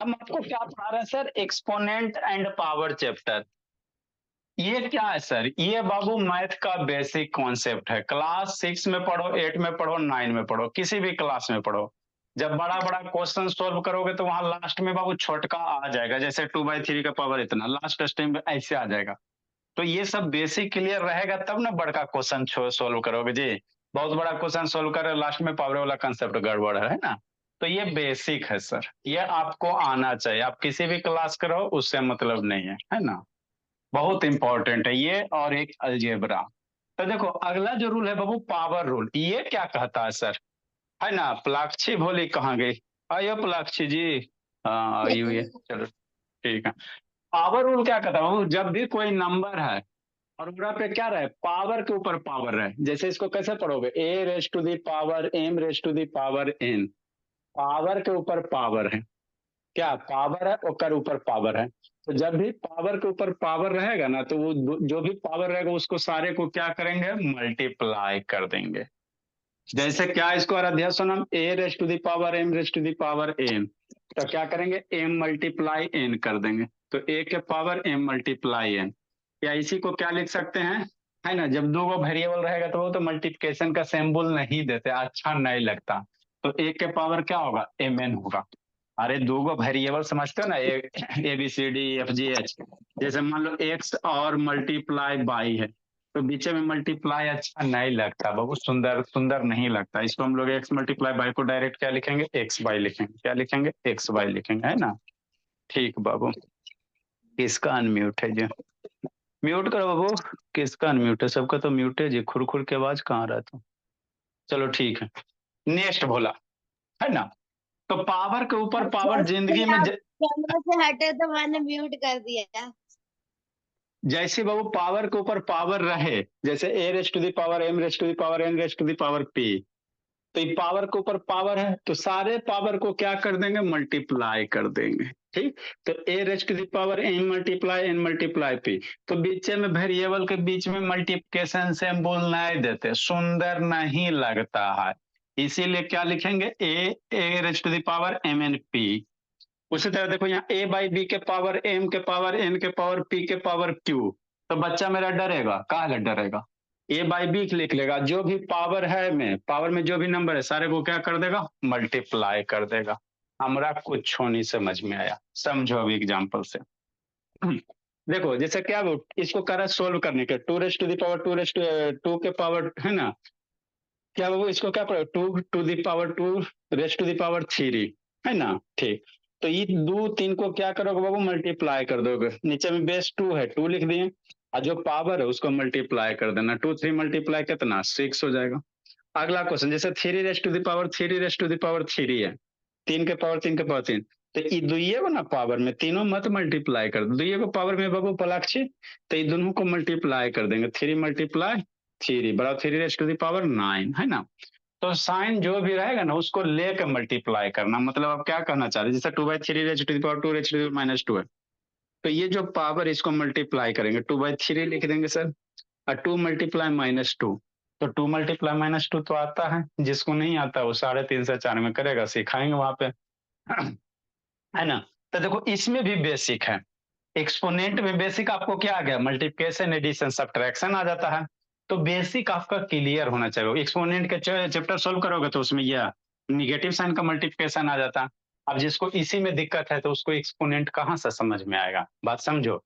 हम आपको क्या पढ़ा रहे हैं sir? Exponent and power chapter. ये क्या है सर? ये बाबू मैथ का बेसिक कॉन्सेप्ट है। क्लास 6 में पढ़ो, 8 में पढ़ो, 9 में पढ़ो, किसी भी क्लास में पढ़ो। जब बड़ा बड़ा क्वेश्चन सोल्व करोगे तो वहां लास्ट में बाबू छोटका आ जाएगा, जैसे 2/3 का पावर इतना, लास्ट टाइम में ऐसे आ जाएगा। तो ये सब बेसिक क्लियर रहेगा तब ना बड़का क्वेश्चन सोल्व करोगे जी। बहुत बड़ा क्वेश्चन सोल्व करे लास्ट में पावर वाला कंसेप्ट गड़बड़ है ना। तो ये बेसिक है सर, ये आपको आना चाहिए। आप किसी भी क्लास करो उससे मतलब नहीं है ना। बहुत इंपॉर्टेंट है ये, और एक अलजेब्रा। तो देखो अगला जो रूल है बाबू, पावर रूल। ये क्या कहता है सर? है ना, प्लाक्षी भोली कहाँ गई? आइयो प्लाक्षी जी। हाँ आई हुई है, चलो ठीक है। पावर रूल क्या कहता है बाबू? जब भी कोई नंबर है और पूरा पे क्या रहे, पावर के ऊपर पावर रहे। जैसे इसको कैसे पढ़ोगे? A raise to the power m raise to the power n. Power के ऊपर पावर है, क्या पावर है और ऊपर पावर है। तो जब भी पावर के ऊपर पावर रहेगा ना, तो वो जो भी पावर रहेगा उसको सारे को क्या करेंगे? मल्टीप्लाई कर देंगे। जैसे क्या इसको अध्यक्ष नाम, a raise to the power m raise to the power n. तो क्या करेंगे? एम मल्टीप्लाई एन कर देंगे। तो ए के पावर एम मल्टीप्लाई एन, या इसी को क्या लिख सकते हैं? है ना, जब दो गो वेरिएबल रहेगा तो वो तो मल्टीप्लिकेशन का सिंबल नहीं देते, अच्छा नहीं लगता। तो ए के पावर क्या होगा? एम एन होगा। अरे दो गो वेरिएबल समझते हो ना, A B C D F G H. जैसे मान लो एक्स और मल्टीप्लाई बाई है, तो बीच में मल्टीप्लाई अच्छा नहीं लगता, बहुत सुंदर सुंदर नहीं लगता। इसको हम लोग एक्स मल्टीप्लाई बाई को डायरेक्ट क्या लिखेंगे? एक्स बाई लिखेंगे। क्या लिखेंगे? एक्स बाई लिखेंगे, है ना। ठीक बाबू। किसका अनम्यूट है जी? म्यूट करो बाबू। किसका अनम्यूट है? सबका तो म्यूट है जी, खुर खुर की आवाज कहाँ रहा था। चलो ठीक है। नेक्स्ट भोला, है ना। तो पावर के ऊपर पावर जिंदगी जैसे में आप कैमरा से हटे तो मैंने म्यूट कर दिया। जैसे बाबू पावर के ऊपर पावर रहे, जैसे a raise to the power m raise to the power n raise to the power p. तो ये पावर के ऊपर पावर है तो सारे पावर को क्या कर देंगे? मल्टीप्लाई कर देंगे। ठीक। तो a raise to the power n multiply n multiply p. तो बीच में वेरिएबल के बीच में मल्टीप्लिकेशन से हम बोल नहीं देते, सुंदर नहीं लगता है। इसीलिए क्या लिखेंगे? A raise to the power m n p. उसी तरह देखो यहाँ ए बाई बी के पावर एम के पावर एन के पावर पी के पावर क्यू। तो बच्चा मेरा डरेगा, कहा डरेगा? ए बाई बी लिख लेगा, जो भी पावर है में, पावर में जो भी नंबर है सारे को क्या कर देगा? मल्टीप्लाई कर देगा। हमारा कुछ नहीं समझ में आया, समझो अभी एग्जाम्पल से। देखो जैसे क्या वो इसको करा सोल्व करने के, two raise to the power two raise to two के पावर, है ना। क्या वो इसको क्या पढ़ो? Two to the power two raise to the power three, है ना। ठीक। तो ये दो तीन को क्या करोगे बाबू? मल्टीप्लाई कर दोगे। नीचे में बेस टू है, टू लिख दिए, और जो पावर है उसको मल्टीप्लाई कर देना। टू थ्री मल्टीप्लाई कितना? 6 हो जाएगा। अगला क्वेश्चन, जैसे three raise to the power three raise to the power three है, तीन के पावर तीन के पावर तीन। तो ये दुइये को ना पावर में तीनों मत मल्टीप्लाई कर दो, दुइये को पावर में बाबू पलाक्षी। तो ये दोनों को मल्टीप्लाई कर देंगे, थ्री मल्टीप्लाई थ्री बड़ा three raise to the power nine, है ना। तो साइन जो भी रहेगा ना उसको लेकर मल्टीप्लाई करना। मतलब आप क्या कहना चाह रहे हैं? जैसे 2/3 raise to the power 2 raise to the minus 2 है, तो ये जो पावर इसको मल्टीप्लाई करेंगे, 2/3 लिख देंगे सर, और 2 मल्टीप्लाई माइनस 2। तो 2 मल्टीप्लाई माइनस 2 तो आता है, जिसको नहीं आता वो 3.5 से 4 में करेगा, सिखाएंगे वहां पे। है ना। तो देखो इसमें भी बेसिक है। एक्सपोनेंट में बेसिक आपको क्या आ गया? मल्टीप्लिकेशन एडिशन सब्ट्रैक्शन आ जाता है। तो बेसिक आपका क्लियर होना चाहिए। एक्सपोनेंट के चैप्टर सोल्व करोगे तो उसमें यह निगेटिव साइन का मल्टीप्लिकेशन आ जाता है। अब जिसको इसी में दिक्कत है तो उसको एक्सपोनेंट कहाँ से समझ में आएगा? बात समझो।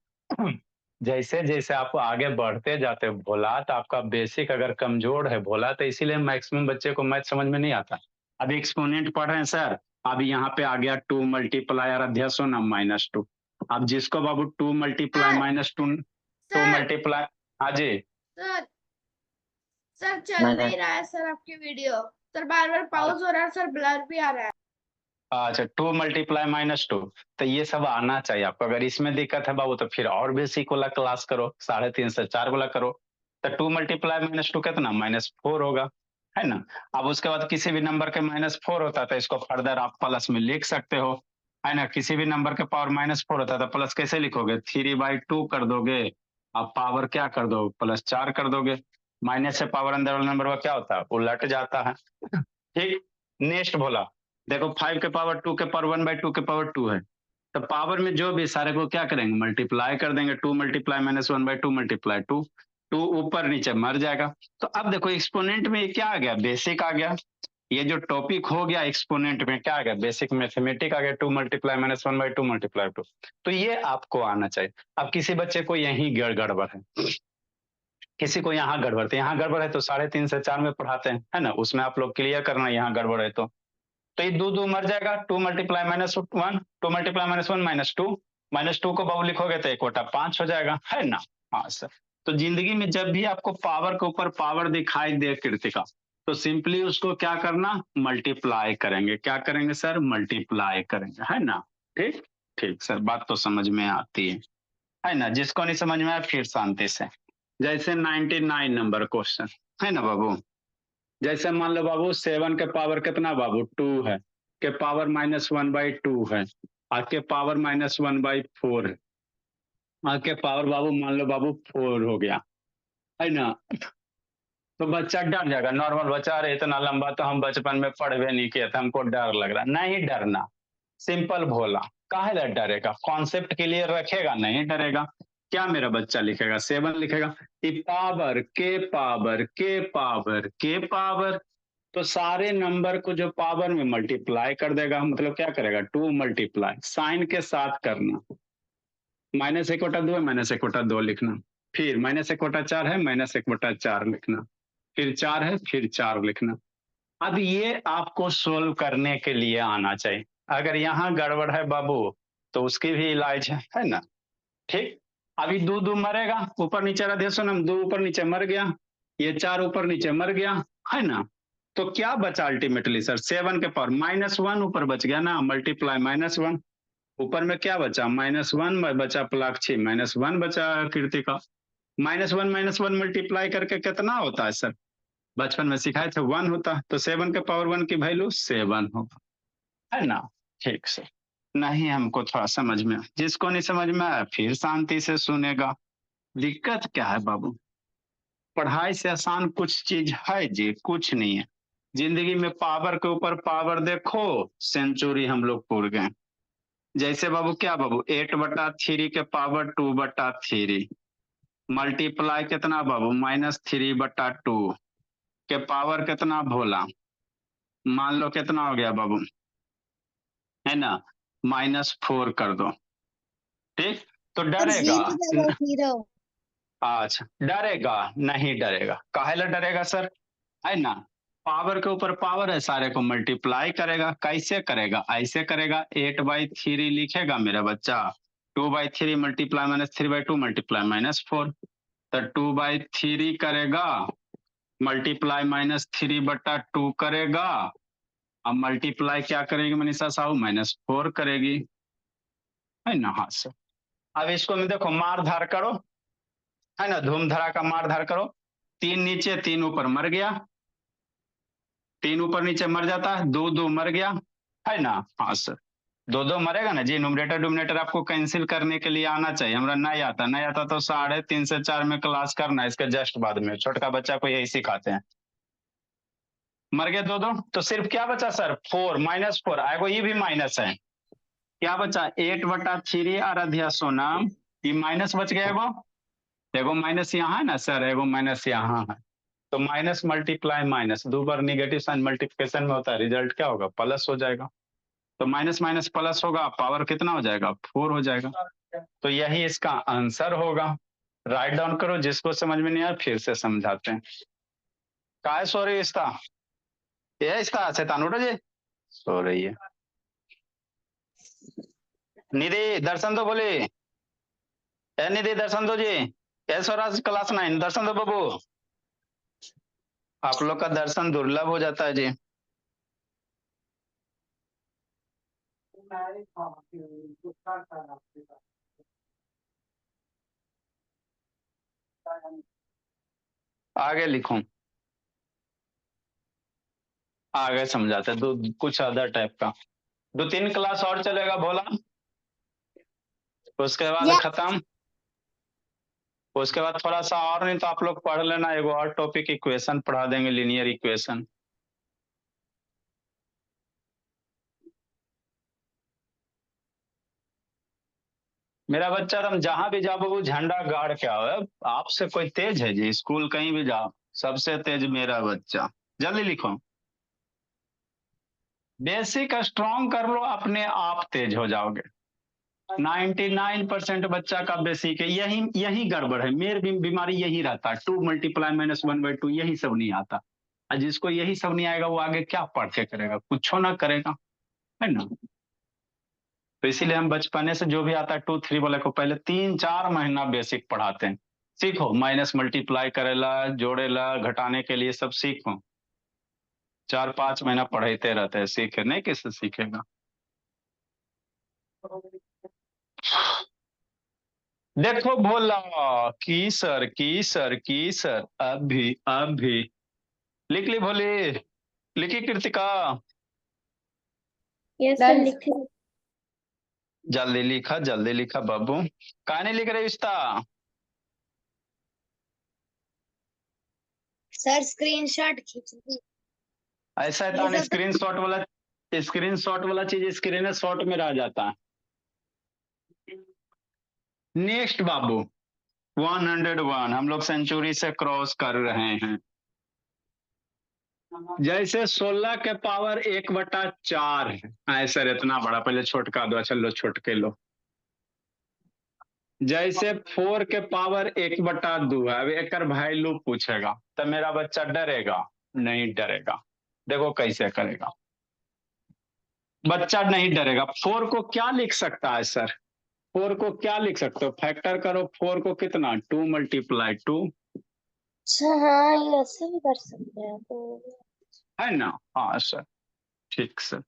जैसे जैसे आप आगे बढ़ते जाते हो भोला, तो आपका बेसिक अगर कमजोर है भोला, तो इसीलिए मैक्सिमम बच्चे को मैथ समझ में नहीं आता। अभी एक्सपोनेंट पढ़ रहे हैं सर, अभी यहाँ पे आ गया 2 मल्टीप्लाई और अध्यक्ष ना -2। अब जिसको बाबू 2 मल्टीप्लाई सर -2, 2 सर मल्टीप्लाई, हाँ जी। सर सर चल नहीं रहा है सर आपकी वीडियो। सर बार बार पॉज हो रहा है सर, ब्लर भी आ रहा है। अच्छा 2 मल्टीप्लाई -2, तो ये सब आना चाहिए आपको। अगर इसमें दिक्कत है बाबू तो फिर और बेसिक वाला क्लास करो, 3.5 से 4 वाला करो। तो 2 मल्टीप्लाई -2 कितना? -4 होगा, है ना। अब उसके बाद किसी भी नंबर के -4 होता है तो इसको फर्दर आप प्लस में लिख सकते हो, है ना। किसी भी नंबर के पावर -4 होता है तो प्लस कैसे लिखोगे? 3/2 कर दोगे, अब पावर क्या कर दो? +4 कर दोगे। माइनस से पावर अंदर वाला नंबर का क्या होता है? उलट जाता है। ठीक। नेक्स्ट बोला, देखो 5 के पावर 2 के पावर 1/2 के पावर 2 है, तो पावर में जो भी सारे को क्या करेंगे, मल्टीप्लाई कर देंगे। 2 मल्टीप्लाई माइनस 1/2 मल्टीप्लाई 2, 2 ऊपर नीचे मर जाएगा। तो अब देखो एक्सपोनेंट में क्या आ गया, बेसिक आ गया। ये जो टॉपिक हो गया एक्सपोनेंट में क्या आ गया, बेसिक मैथमेटिक आ गया। 2 मल्टीप्लाई माइनस 1/2 मल्टीप्लाई 2, तो ये आपको आना चाहिए। अब किसी बच्चे को यही गड़बड़ है, किसी को यहाँ गड़बड़, तो यहाँ गड़बड़ है तो 3.5 से 4 में पढ़ाते हैं, है ना, उसमें आप लोग क्लियर करना यहाँ गड़बड़ है तो ये 2 मर जाएगा। 2 multiply minus 1, 2 multiply minus 1 minus two को बाबू लिखोगे तो 1/5 हो जाएगा, है ना। हाँ सर, तो जिंदगी में जब भी आपको पावर के ऊपर पावर दिखाई दे कृतिका, तो सिंपली उसको क्या करना, मल्टीप्लाई करेंगे। क्या करेंगे सर, मल्टीप्लाई करेंगे, है ना। ठीक ठीक सर, बात तो समझ में आती है ना। जिसको नहीं समझ में आया फिर शांति से, जैसे 99 नंबर क्वेश्चन है ना बाबू। जैसे मान लो बाबू 7 के पावर कितना बाबू 2 है, के पावर -1/2 है, और के पावर -1/4 है, और के पावर बाबू मान लो बाबू 4 हो गया, है ना। तो बच्चा डर जाएगा, नॉर्मल बच्चा, अरे इतना लंबा तो हम बचपन में पढ़वे नहीं किया था, हमको डर लग रहा। नहीं डरना, सिंपल भोला, काहे डरेगा, कॉन्सेप्ट क्लियर रखेगा, नहीं डरेगा। क्या मेरा बच्चा लिखेगा, 7 लिखेगा, पावर के पावर के पावर के पावर, तो सारे नंबर को जो पावर में मल्टीप्लाई कर देगा, मतलब क्या करेगा, 2 मल्टीप्लाई साइन के साथ करना, -1/2 है, -1/2 लिखना, फिर -1/4 है, -1/4 लिखना, फिर 4 है, फिर 4 लिखना। अब ये आपको सोल्व करने के लिए आना चाहिए। अगर यहाँ गड़बड़ है बाबू तो उसकी भी इलाज है ना। ठीक, अभी 2 मरेगा, ऊपर नीचे रहा सुनम, 2 ऊपर नीचे मर गया, ये 4 ऊपर नीचे मर गया, है ना। तो क्या बचा अल्टीमेटली सर, 7 के पावर -1 ऊपर बच गया ना, मल्टीप्लाई -1, ऊपर में क्या बचा, -1 बचा, प्लाक्षी -1 बचा, कीर्ति का -1 मल्टीप्लाई करके कितना होता है सर, बचपन में सिखाए थे 1 होता, तो 7 के पावर 1 की वैल्यू 7 होगा, है ना। ठीक सर, नहीं हमको थोड़ा समझ में, जिसको नहीं समझ में आया फिर शांति से सुनेगा। दिक्कत क्या है बाबू, पढ़ाई से आसान कुछ चीज है जी, कुछ नहीं है। जिंदगी में पावर के ऊपर पावर देखो, सेंचुरी हम लोग पूर गए। जैसे बाबू क्या बाबू, 8/3 के पावर 2/3, मल्टीप्लाई कितना बाबू, -3/2 के पावर कितना भोला, मान लो कितना हो गया बाबू, है ना, -4 कर दो। ठीक, तो डरेगा, अच्छा डरेगा, नहीं डरेगा, काहे डरेगा सर, है ना। पावर के ऊपर पावर है, सारे को मल्टीप्लाई करेगा, कैसे करेगा, ऐसे करेगा, 8/3 लिखेगा मेरा बच्चा, 2/3 मल्टीप्लाई -3/2 मल्टीप्लाई -4, तो 2/3 करेगा, मल्टीप्लाई -3/2 करेगा, अब मल्टीप्लाई क्या करेगी मनीषा साहू, -4 करेगी, है ना। हाँ सर, अब इसको में देखो मार धार करो, है ना, धूम धड़ा का मार धार करो, 3 नीचे 3 ऊपर मर गया, 3 ऊपर नीचे मर जाता है, 2 मर गया, है ना। हाँ सर, 2 मरेगा ना जी, न्यूमरेटर डोमिनेटर आपको कैंसिल करने के लिए आना चाहिए, हमारा नहीं आता तो 3.5 से 4 में क्लास करना, इसके जस्ट बाद में छोटका बच्चा को यही सिखाते हैं। मर गए 2, तो सिर्फ क्या बचा सर, 4 -4 आएगो, ये भी माइनस है, क्या बचा 8/3 आराध्या सोनाम, ये माइनस बच गया, एगो माइनस यहाँ है ना सर, एगो माइनस यहाँ है, तो माइनस मल्टीप्लाई माइनस, 2 बार निगेटिव साइन मल्टीप्लिकेशन में होता है, रिजल्ट क्या होगा, प्लस हो जाएगा, तो माइनस माइनस प्लस होगा, पावर कितना हो जाएगा, 4 हो जाएगा, तो यही इसका आंसर होगा। राइट डाउन करो, जिसको समझ में नहीं आया फिर से समझाते हैं। काय सो रही इसका, ये इसका शैतान उठो जी, सो रही है। निधि दर्शन दो, बोली ए निधि दर्शन दो जी, स्वराज क्लास 9 दर्शन दो बाबू, आप लोग का दर्शन दुर्लभ हो जाता है जी। आगे लिखूं, आगे समझाते हैं, कुछ अदर टाइप का, 2-3 क्लास और चलेगा भोला, उसके बाद खत्म, उसके बाद थोड़ा सा और, नहीं तो आप लोग पढ़ लेना, एगो और टॉपिक इक्वेशन पढ़ा देंगे, लीनियर इक्वेशन। मेरा बच्चा तुम जहां भी जाओ बाबू झंडा गाड़ के आओ। आपसे कोई तेज है जी? स्कूल कहीं भी जाओ, सबसे तेज मेरा बच्चा। जल्दी लिखो। बेसिक स्ट्रॉन्ग कर लो, अपने आप तेज हो जाओगे। 99% बच्चा का बेसिक है, यही यही गड़बड़ है। मेरी भी बीमारी यही रहता है, 2 × - 1/2 यही सब नहीं आता। और जिसको यही सब नहीं आएगा वो आगे क्या पढ़ के करेगा? कुछ ना करेगा, है ना। तो इसीलिए हम बचपने से जो भी आता है 2 3 वाले को पहले 3 4 महीना बेसिक पढ़ाते हैं। सीखो, माइनस मल्टीप्लाई करेला, जोड़ेला, घटाने के लिए सब सीखो। 4 5 महीना पढ़ाते रहते हैं, सीखे नहीं किससे सीखेगा। देखो भोला, की सर अभी अभी लिख ली भोली, लिखी कृतिका। यस सर लिखे। जल्दी लिखा बाबू। कहा नहीं लिख रही रिश्ता? सर स्क्रीनशॉट खींच ली। ऐसा ये है, सब तो स्क्रीन शॉट वाला चीज स्क्रीन शॉट में रह जाता है। नेक्स्ट बाबू, 101 हम लोग सेंचुरी से क्रॉस कर रहे हैं। जैसे 16 के पावर 1/4 है सर, इतना बड़ा, पहले छोटका दो, चलो छोटके लो। जैसे 4 के पावर 1/2 है, अब एक वैल्यू पूछेगा तो मेरा बच्चा डरेगा? नहीं डरेगा। देखो कैसे करेगा, बच्चा नहीं डरेगा। 4 को क्या लिख सकता है सर? 4 को क्या लिख सकते हो? फैक्टर करो 4 को, कितना? 2 × 2। अच्छा हाँ ये ऐसे भी कर सकते हैं तो। है ना। हाँ सर, ठीक सर।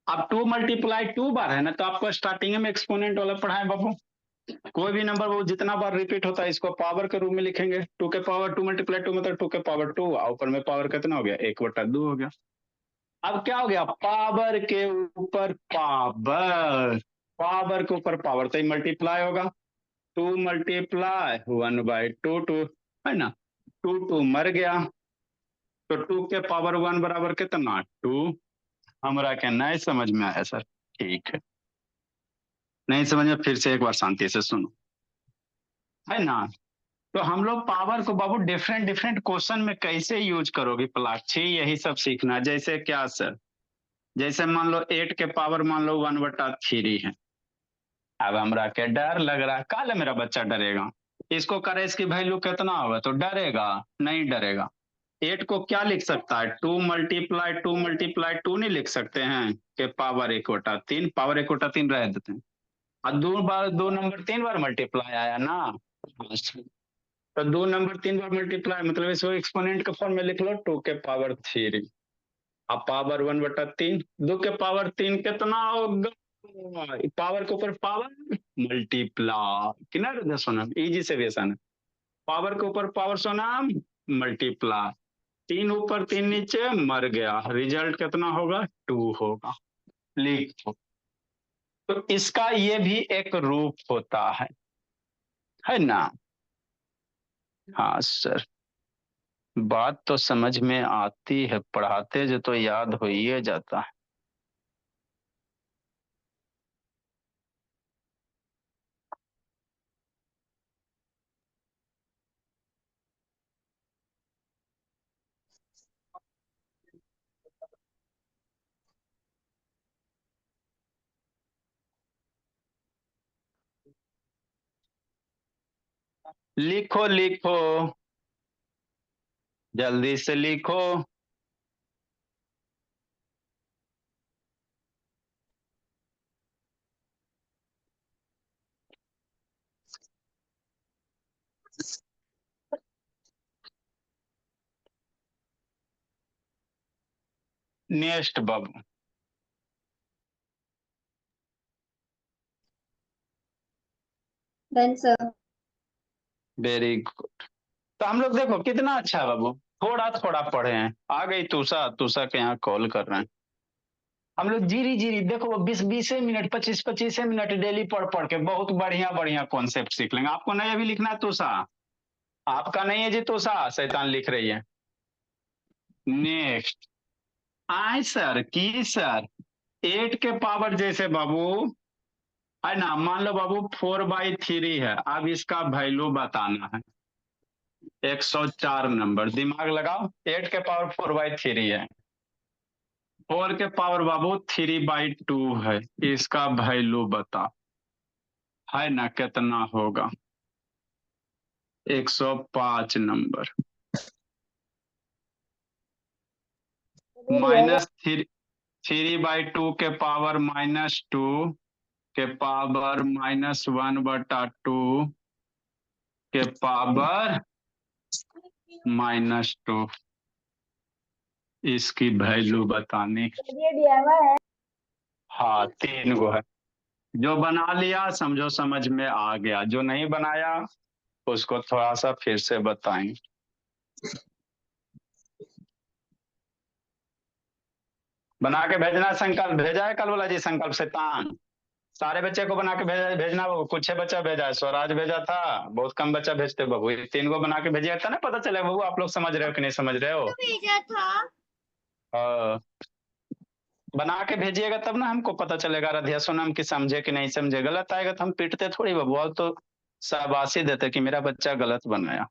अब 2 × 2 बार है ना, तो आपको स्टार्टिंग में एक्सपोनेंट वाला पढ़ाए बाबू। कोई भी नंबर वो जितना बार रिपीट होता है इसको पावर के रूप में लिखेंगे। 2 के पावर 2 × 2 मतलब 2 के पावर 2, ऊपर में पावर कितना हो गया? 1/2 हो गया। अब क्या हो गया? पावर के ऊपर पावर, पावर के ऊपर पावर, तो मल्टीप्लाई होगा। 2 × 1/2, 2 है ना। 2 2 मर गया, तो 2 के पावर 1 बराबर कितना? 2। हमारा क्या नहीं समझ में आया सर? ठीक है, नहीं समझ में, फिर से एक बार शांति से सुनो, है ना। तो हम लोग पावर को बाबू डिफरेंट डिफरेंट क्वेश्चन में कैसे यूज करोगे प्लाक्षी, यही सब सीखना। जैसे क्या सर? जैसे मान लो 8 के पावर मान लो 1/3 है। अब हमरा के डर लग रहा है, काले मेरा बच्चा डरेगा? इसको करे इसकी वैल्यू कितना होगा तो डरेगा? नहीं डरेगा। 8 को क्या लिख सकता है? 2 × 2 नहीं लिख सकते हैं कि पावर 1/3, पावर 1/3 रह देते हैं। और 2 बार 2 नंबर 3 बार मल्टीप्लाई आया ना, तो 2 नंबर 3 बार मल्टीप्लाई मतलब इसको एक्सपोनेंट के फॉर्म में लिख लो, 2 के पावर 3। अब पावर 1/3, 2 के पावर 3 कितना होगा? पावर के ऊपर पावर मल्टीप्लाई, कितना सोना इजी से भी आसान है। पावर के ऊपर पावर सोना मल्टीप्लाई, 3 ऊपर 3 नीचे मर गया, रिजल्ट कितना होगा? 2 होगा। लिखो। तो इसका ये भी एक रूप होता है ना। हाँ सर, बात तो समझ में आती है, पढ़ाते जो तो याद हो ही जाता है। लिखो लिखो, जल्दी से लिखो। नेक्स्ट बाबू, डन सर। Very good. तो हम लोग देखो कितना अच्छा है बाबू, थोड़ा थोड़ा पढ़े हैं। आ गई तुषा, तुषा के यहाँ कॉल कर रहे हैं। हम लोग जीरी जीरी देखो, 20 20 मिनट 25 25 मिनट डेली पढ़ पढ़ के बहुत बढ़िया बढ़िया कॉन्सेप्ट सीख लेंगे। आपको नहीं अभी लिखना है तुषा? आपका नहीं है जी तुषा, शैतान लिख रही है। नेक्स्ट, आए सर की सर 8 के पावर जैसे बाबू है ना। मान लो बाबू 4/3 है, अब इसका वैल्यू बताना है। 104 नंबर, दिमाग लगाओ। 8 के पावर 4/3 है, 4 के पावर बाबू 3/2 है, इसका वैल्यू बता, है ना, कितना होगा। 105 नंबर। -3/2 के पावर -2 के पावर -1/2 के पावर -2, इसकी वैल्यू बतानी। हाँ 3 गो है। जो बना लिया समझो समझ में आ गया, जो नहीं बनाया उसको थोड़ा सा फिर से बताएं। बना के भेजना। संकल्प भेजा है कल वाला जी, संकल्प शैतान सारे बच्चे को बना के भेजना बाबू। कुछ बच्चा भेजा है, स्वराज भेजा था, बहुत कम बच्चा भेजते बाबू। ये 3 गो बना के भेजिए, था ना, पता चलेगा बाबू आप लोग समझ रहे हो कि नहीं समझ रहे हो। तो भेजा था। हाँ, बना के भेजिएगा तब ना हमको पता चलेगा राधिया सोनम की समझे कि नहीं समझे। गलत आएगा तो हम पीटते थोड़ी बाबू, और तो शाबाशी देते कि मेरा बच्चा गलत बनाया।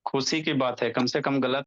खुशी की बात है, कम से कम गलत